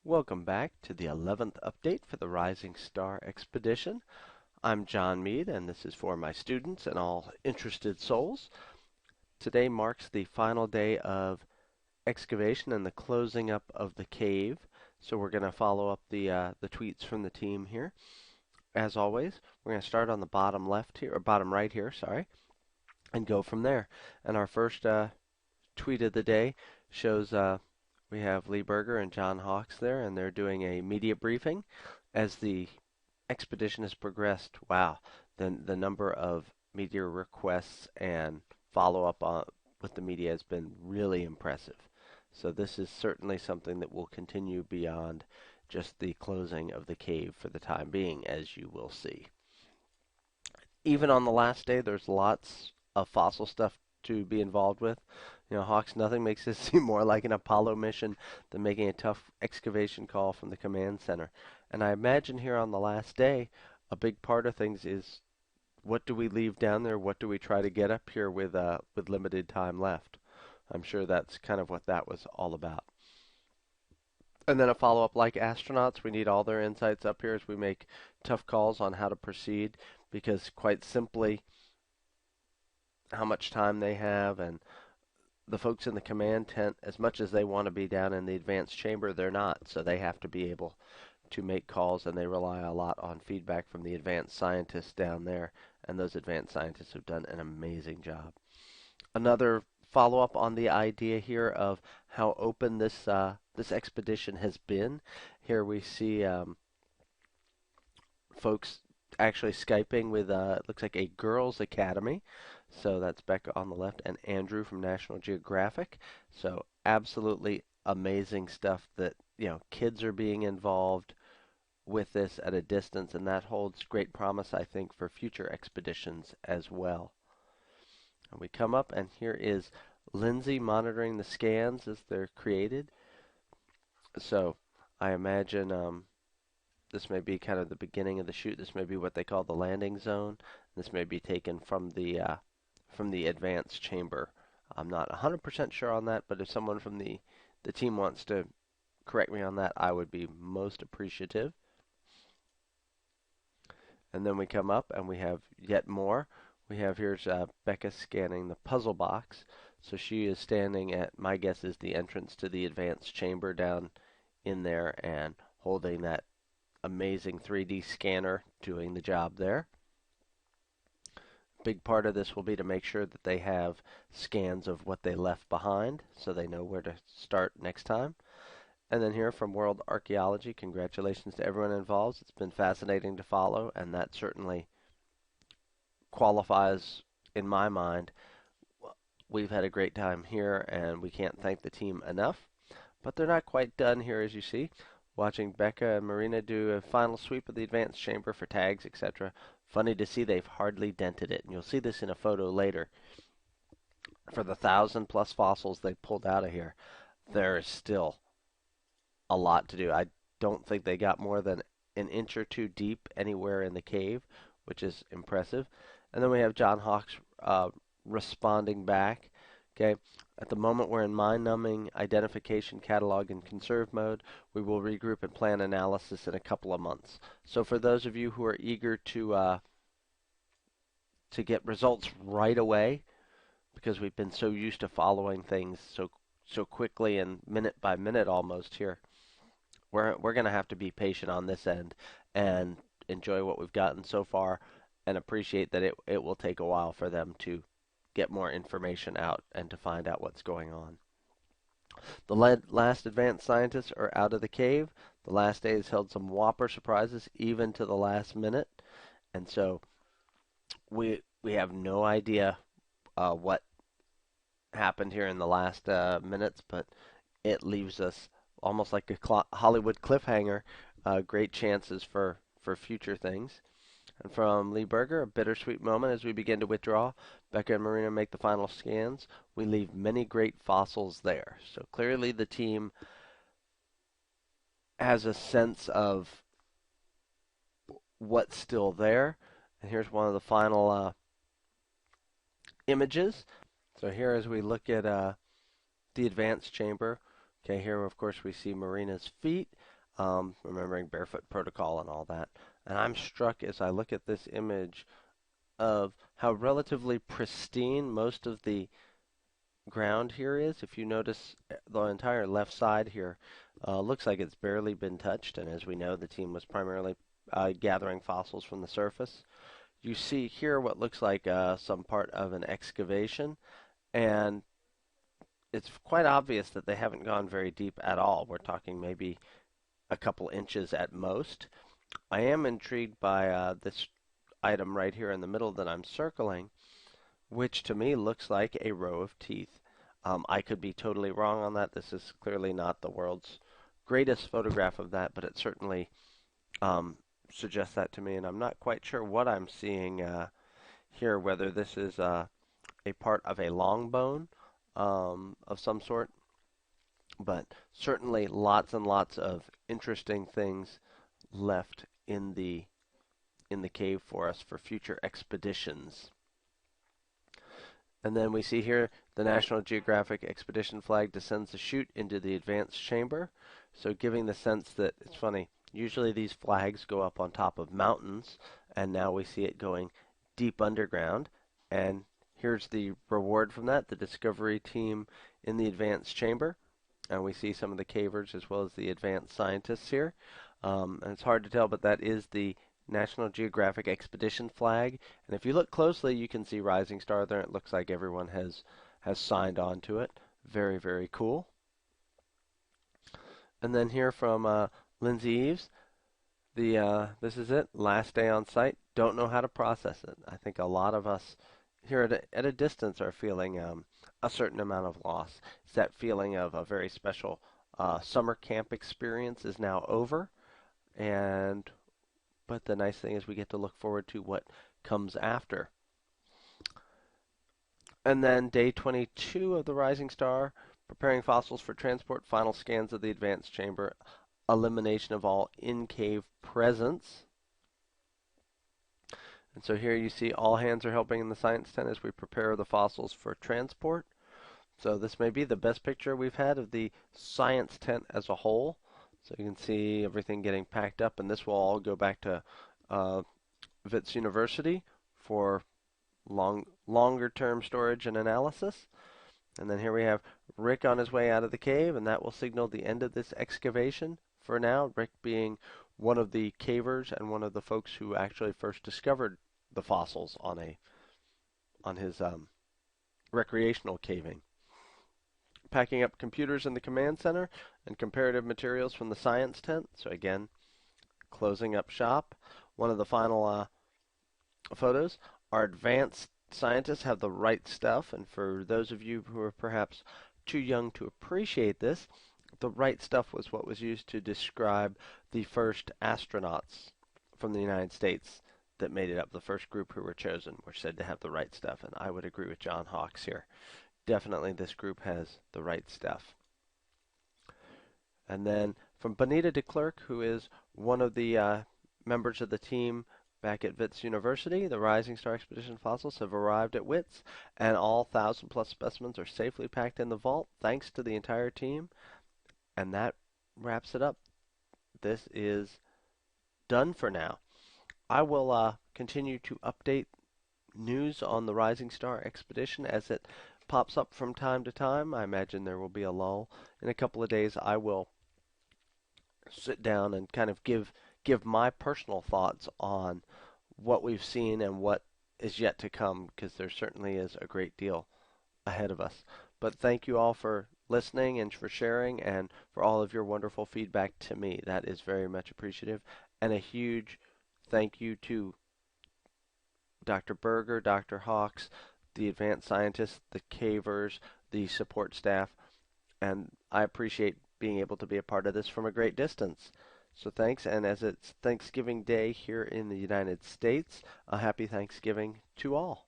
Welcome back to the 11th update for the Rising Star Expedition. I'm John Mead, and this is for my students and all interested souls. Today marks the final day of excavation and the closing up of the cave. So we're going to follow up the tweets from the team here. As always, we're going to start on the bottom left here, or bottom right here, sorry, and go from there. And our first tweet of the day shows we have Lee Berger and John Hawks there, and they're doing a media briefing as the expedition has progressed. Wow, the number of media requests and follow up on with the media has been really impressive. So this is certainly something that will continue beyond just the closing of the cave for the time being, as you will see. Even on the last day, there's lots of fossil stuff to be involved with. You know, Hawks, nothing makes this seem more like an Apollo mission than making a tough excavation call from the command center. And I imagine here on the last day, a big part of things is what do we leave down there? What do we try to get up here with limited time left? I'm sure that's kind of what that was all about. And then a follow-up like astronauts, we need all their insights up here as we make tough calls on how to proceed because quite simply how much time they have and the folks in the command tent, as much as they want to be down in the advanced chamber, they're not. So they have to be able to make calls, and they rely a lot on feedback from the advanced scientists down there. And those advanced scientists have done an amazing job. Another follow-up on the idea here of how open this expedition has been. Here we see folks actually Skyping with it looks like a girls' academy. So that's Becca on the left and Andrew from National Geographic. So absolutely amazing stuff that, kids are being involved with this at a distance, and that holds great promise, I think, for future expeditions as well. And we come up, and here is Lindsay monitoring the scans as they're created. So I imagine this may be kind of the beginning of the shoot. This may be what they call the landing zone. This may be taken from the advanced chamber. I'm not 100% sure on that, but if someone from the team wants to correct me on that, I would be most appreciative. And then we come up and we have yet more. We have here's Becca scanning the puzzle box. So she is standing at, my guess is the entrance to the advanced chamber down in there and holding that amazing 3D scanner doing the job there. Big part of this will be to make sure that they have scans of what they left behind so they know where to start next time. And then here from World Archaeology, congratulations to everyone involved. It's been fascinating to follow, and that certainly qualifies in my mind. We've had a great time here, and we can't thank the team enough. But they're not quite done here, as you see. Watching Becca and Marina do a final sweep of the advanced chamber for tags, etc. Funny to see they've hardly dented it, and you'll see this in a photo later. For the 1,000+ fossils they pulled out of here, there is still a lot to do. I don't think they got more than an inch or two deep anywhere in the cave, which is impressive. And then we have John Hawks responding back. Okay, at the moment we're in mind-numbing identification, catalog, and conserve mode. We will regroup and plan analysis in a couple of months. So for those of you who are eager to get results right away, because we've been so used to following things so quickly and minute by minute almost here, we're going to have to be patient on this end and enjoy what we've gotten so far and appreciate that it will take a while for them to get more information out and to find out what's going on. The last advanced scientists are out of the cave. The last day has held some whopper surprises even to the last minute. And so we have no idea what happened here in the last minutes, but it leaves us almost like a Hollywood cliffhanger, great chances for future things. And from Lee Berger, a bittersweet moment as we begin to withdraw. Becca and Marina make the final scans. We leave many great fossils there. So clearly the team has a sense of what's still there. And here's one of the final images. So here as we look at the advanced chamber, okay, here of course we see Marina's feet. remembering barefoot protocol and all that. And I'm struck as I look at this image of how relatively pristine most of the ground here is. If you notice, the entire left side here looks like it's barely been touched, and as we know, the team was primarily gathering fossils from the surface. You see here what looks like some part of an excavation, and it's quite obvious that they haven't gone very deep at all. We're talking maybe a couple inches at most. I am intrigued by this item right here in the middle that I'm circling, which to me looks like a row of teeth. I could be totally wrong on that. This is clearly not the world's greatest photograph of that, but it certainly um, suggests that to me, and I'm not quite sure what I'm seeing here, whether this is a part of a long bone of some sort, but certainly lots and lots of interesting things left in the cave for us for future expeditions. And then we see here the National Geographic Expedition flag descends the chute into the advanced chamber. So giving the sense that it's funny, usually these flags go up on top of mountains, and now we see it going deep underground. And here's the reward from that, the Discovery team in the advanced chamber. And we see some of the cavers as well as the advanced scientists here. And it's hard to tell, but that is the National Geographic Expedition flag. And if you look closely, you can see Rising Star there. It looks like everyone has signed on to it. Very, very cool. And then here from Lindsay Eves, this is it. Last day on site. Don't know how to process it. I think a lot of us here at a distance are feeling a certain amount of loss. It's that feeling of a very special summer camp experience is now over, and but the nice thing is we get to look forward to what comes after. And then day 22 of the Rising Star, preparing fossils for transport, final scans of the advanced chamber, elimination of all in-cave presence. And so here you see all hands are helping in the science tent as we prepare the fossils for transport. So this may be the best picture we've had of the science tent as a whole. So you can see everything getting packed up, and this will all go back to Wits University for longer term storage and analysis. And then here we have Rick on his way out of the cave, and that will signal the end of this excavation for now. Rick being one of the cavers and one of the folks who actually first discovered the fossils on his recreational caving. Packing up computers in the command center and comparative materials from the science tent. So again, closing up shop. One of the final photos. Our advanced scientists have the right stuff, and for those of you who are perhaps too young to appreciate this, the right stuff was what was used to describe the first astronauts from the United States that made it up. The first group who were chosen were said to have the right stuff, and I would agree with John Hawkes here. Definitely this group has the right stuff. And then from Bonita de Klerk, who is one of the members of the team back at Wits University, the Rising Star Expedition fossils have arrived at Wits, and all 1,000+ specimens are safely packed in the vault, thanks to the entire team. And that wraps it up. This is done for now. I will continue to update news on the Rising Star Expedition as it pops up from time to time. I imagine there will be a lull. In a couple of days, I will sit down and kind of give my personal thoughts on what we've seen and what is yet to come, because there certainly is a great deal ahead of us. But thank you all for listening and for sharing and for all of your wonderful feedback to me. That is very much appreciative. And a huge thank you to Dr. Berger, Dr. Hawkes, the advanced scientists, the cavers, the support staff, and I appreciate being able to be a part of this from a great distance. So thanks, and as it's Thanksgiving Day here in the United States, a happy Thanksgiving to all.